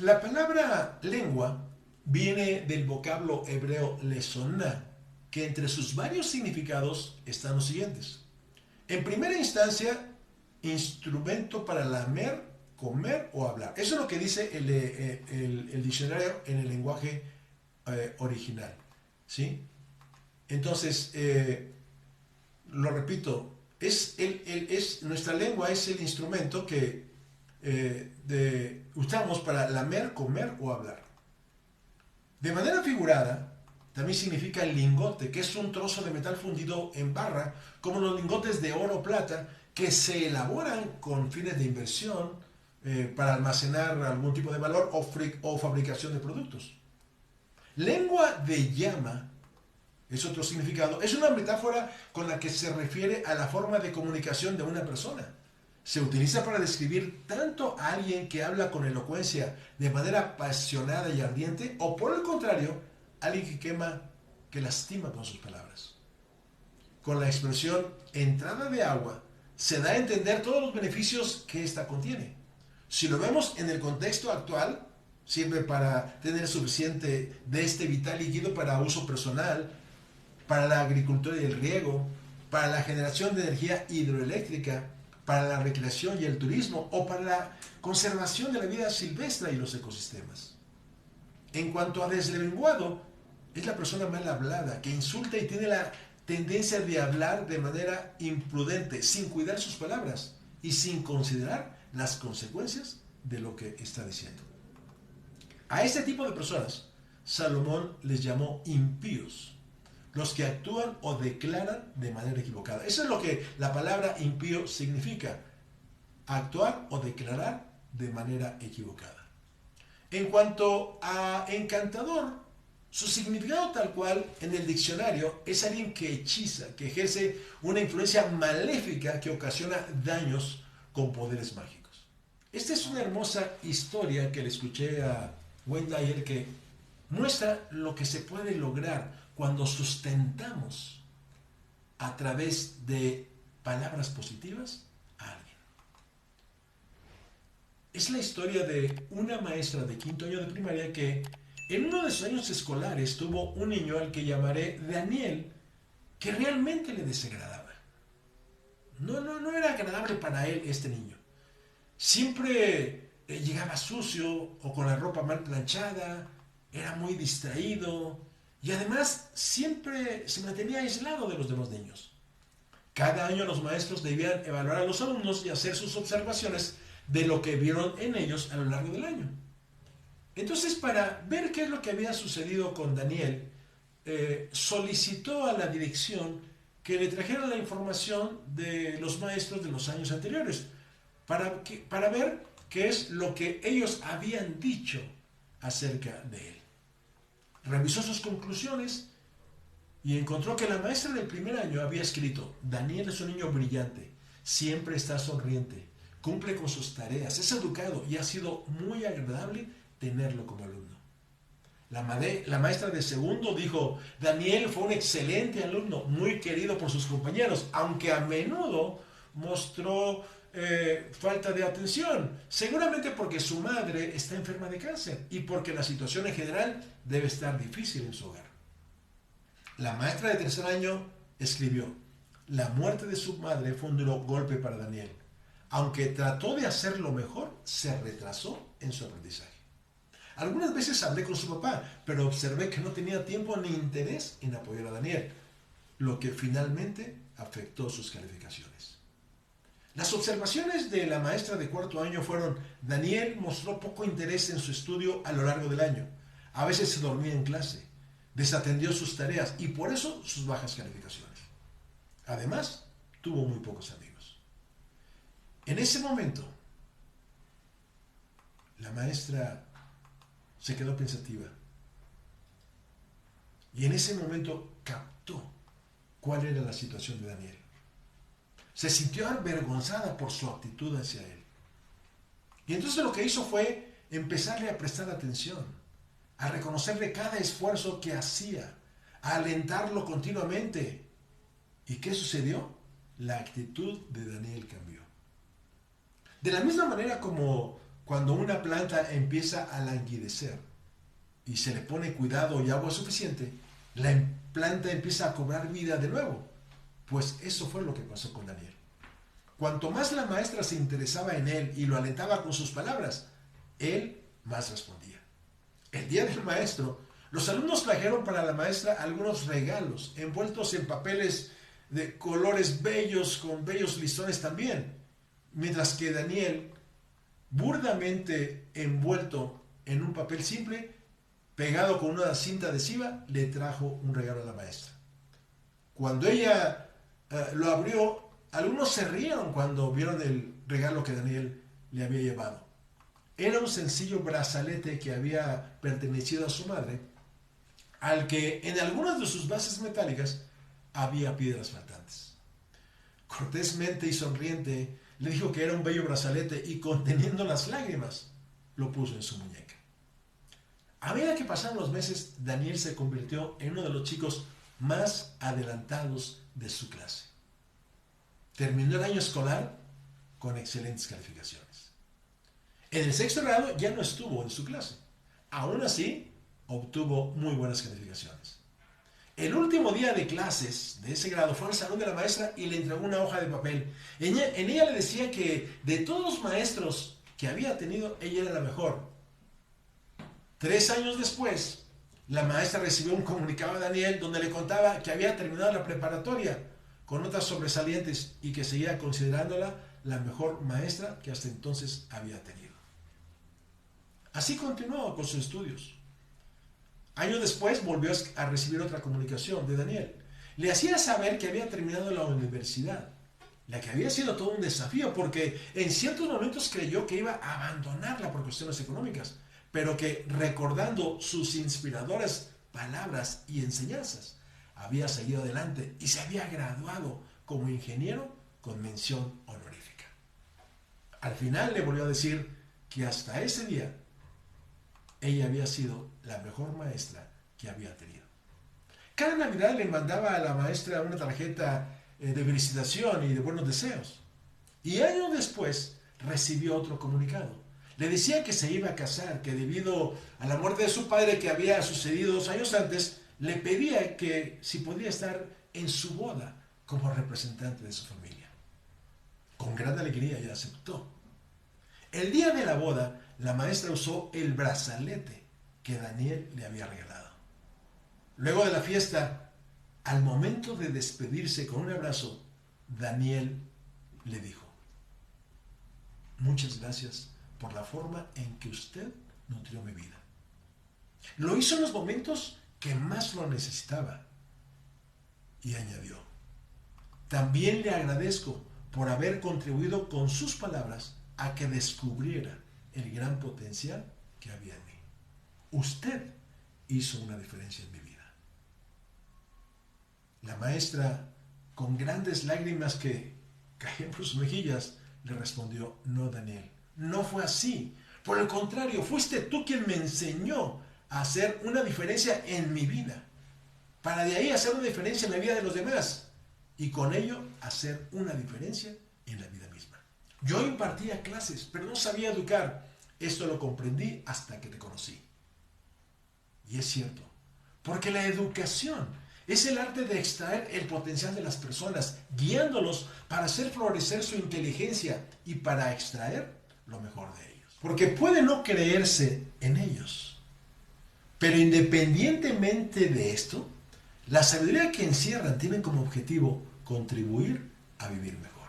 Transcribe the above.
La palabra lengua viene del vocablo hebreo lesoná, que entre sus varios significados están los siguientes. En primera instancia, instrumento para lamer, comer o hablar. Eso es lo que dice el diccionario en el lenguaje original. ¿Sí? Entonces, lo repito, nuestra lengua es el instrumento que usamos para lamer, comer o hablar. De manera figurada, también significa el lingote, que es un trozo de metal fundido en barra, como los lingotes de oro o plata, que se elaboran con fines de inversión para almacenar algún tipo de valor o fabricación de productos. Lengua de llama es otro significado. Es una metáfora con la que se refiere a la forma de comunicación de una persona. Se utiliza para describir tanto a alguien que habla con elocuencia de manera apasionada y ardiente, o por el contrario, alguien que quema, que lastima con sus palabras. Con la expresión entrada de agua, se da a entender todos los beneficios que ésta contiene. Si lo vemos en el contexto actual, sirve para tener suficiente de este vital líquido para uso personal, para la agricultura y el riego, para la generación de energía hidroeléctrica, para la recreación y el turismo o para la conservación de la vida silvestre y los ecosistemas. En cuanto a deslenguado, es la persona mal hablada que insulta y tiene la tendencia de hablar de manera imprudente, sin cuidar sus palabras y sin considerar las consecuencias de lo que está diciendo. A este tipo de personas, Salomón les llamó impíos, los que actúan o declaran de manera equivocada. Eso es lo que la palabra impío significa: actuar o declarar de manera equivocada. En cuanto a encantador, su significado tal cual en el diccionario es alguien que hechiza, que ejerce una influencia maléfica que ocasiona daños con poderes mágicos. Esta es una hermosa historia que le escuché a Wayne Dyer, que muestra lo que se puede lograr cuando sustentamos a través de palabras positivas a alguien. Es la historia de una maestra de quinto año de primaria que en uno de sus años escolares tuvo un niño al que llamaré Daniel, que realmente le desagradaba. No era agradable para él este niño. Siempre llegaba sucio o con la ropa mal planchada, era muy distraído y además siempre se mantenía aislado de los demás niños. Cada año los maestros debían evaluar a los alumnos y hacer sus observaciones de lo que vieron en ellos a lo largo del año. Entonces, para ver qué es lo que había sucedido con Daniel, solicitó a la dirección que le trajeran la información de los maestros de los años anteriores para ver qué es lo que ellos habían dicho acerca de él. Revisó sus conclusiones y encontró que la maestra del primer año había escrito: Daniel es un niño brillante, siempre está sonriente, cumple con sus tareas, es educado y ha sido muy agradable tenerlo como alumno. La maestra de segundo dijo: Daniel fue un excelente alumno, muy querido por sus compañeros, aunque a menudo mostró falta de atención, seguramente porque su madre está enferma de cáncer y porque la situación en general debe estar difícil en su hogar. La maestra de tercer año escribió: la muerte de su madre fue un duro golpe para Daniel. Aunque trató de hacerlo mejor, se retrasó en su aprendizaje. Algunas veces hablé con su papá, pero observé que no tenía tiempo ni interés en apoyar a Daniel, lo que finalmente afectó sus calificaciones. Las observaciones de la maestra de cuarto año fueron: Daniel mostró poco interés en su estudio a lo largo del año. A veces se dormía en clase, desatendió sus tareas y por eso sus bajas calificaciones. Además, tuvo muy pocos amigos. En ese momento, la maestra se quedó pensativa y en ese momento captó cuál era la situación de Daniel. Se sintió avergonzada por su actitud hacia él. Y entonces lo que hizo fue empezarle a prestar atención, a reconocerle cada esfuerzo que hacía, a alentarlo continuamente. ¿Y qué sucedió? La actitud de Daniel cambió. De la misma manera como cuando una planta empieza a languidecer y se le pone cuidado y agua suficiente, la planta empieza a cobrar vida de nuevo. Pues eso fue lo que pasó con Daniel. Cuanto más la maestra se interesaba en él y lo alentaba con sus palabras, él más respondía. El día del maestro, los alumnos trajeron para la maestra algunos regalos envueltos en papeles de colores bellos, con bellos listones también, mientras que Daniel, burdamente envuelto en un papel simple, pegado con una cinta adhesiva, le trajo un regalo a la maestra. Cuando ella lo abrió, algunos se rieron cuando vieron el regalo que Daniel le había llevado. Era un sencillo brazalete que había pertenecido a su madre, al que en algunas de sus bases metálicas había piedras faltantes. Cortésmente y sonriente le dijo que era un bello brazalete y, conteniendo las lágrimas, lo puso en su muñeca. A medida que pasaron los meses, Daniel se convirtió en uno de los chicos más adelantados de su clase. Terminó el año escolar con excelentes calificaciones. En el sexto grado ya no estuvo en su clase. Aún así, obtuvo muy buenas calificaciones. El último día de clases de ese grado fue al salón de la maestra y le entregó una hoja de papel. En ella le decía que de todos los maestros que había tenido, ella era la mejor. 3 años después, la maestra recibió un comunicado de Daniel donde le contaba que había terminado la preparatoria con notas sobresalientes y que seguía considerándola la mejor maestra que hasta entonces había tenido. Así continuó con sus estudios. Años después volvió a recibir otra comunicación de Daniel. Le hacía saber que había terminado la universidad, la que había sido todo un desafío porque en ciertos momentos creyó que iba a abandonarla por cuestiones económicas, pero que, recordando sus inspiradoras palabras y enseñanzas, había seguido adelante y se había graduado como ingeniero con mención honorífica. Al final le volvió a decir que hasta ese día ella había sido la mejor maestra que había tenido. Cada Navidad le mandaba a la maestra una tarjeta de felicitación y de buenos deseos. Y años después recibió otro comunicado. Le decía que se iba a casar, que debido a la muerte de su padre que había sucedido 2 años antes, le pedía que si podía estar en su boda como representante de su familia. Con gran alegría ella aceptó. El día de la boda, la maestra usó el brazalete que Daniel le había regalado. Luego de la fiesta, al momento de despedirse con un abrazo, Daniel le dijo: muchas gracias por la forma en que usted nutrió mi vida. Lo hizo en los momentos que más lo necesitaba. Y añadió: también le agradezco por haber contribuido con sus palabras a que descubriera el gran potencial que había en mí. Usted hizo una diferencia en mi vida. La maestra, con grandes lágrimas que caían por sus mejillas, le respondió: no, Daniel, no fue así. Por el contrario, fuiste tú quien me enseñó a hacer una diferencia en mi vida, para de ahí hacer una diferencia en la vida de los demás y con ello hacer una diferencia en la vida misma. Yo impartía clases, pero no sabía educar. Esto lo comprendí hasta que te conocí. Y es cierto, porque la educación es el arte de extraer el potencial de las personas, guiándolos para hacer florecer su inteligencia y para extraer lo mejor de ellos. Porque puede no creerse en ellos, pero independientemente de esto, la sabiduría que encierran tiene como objetivo contribuir a vivir mejor.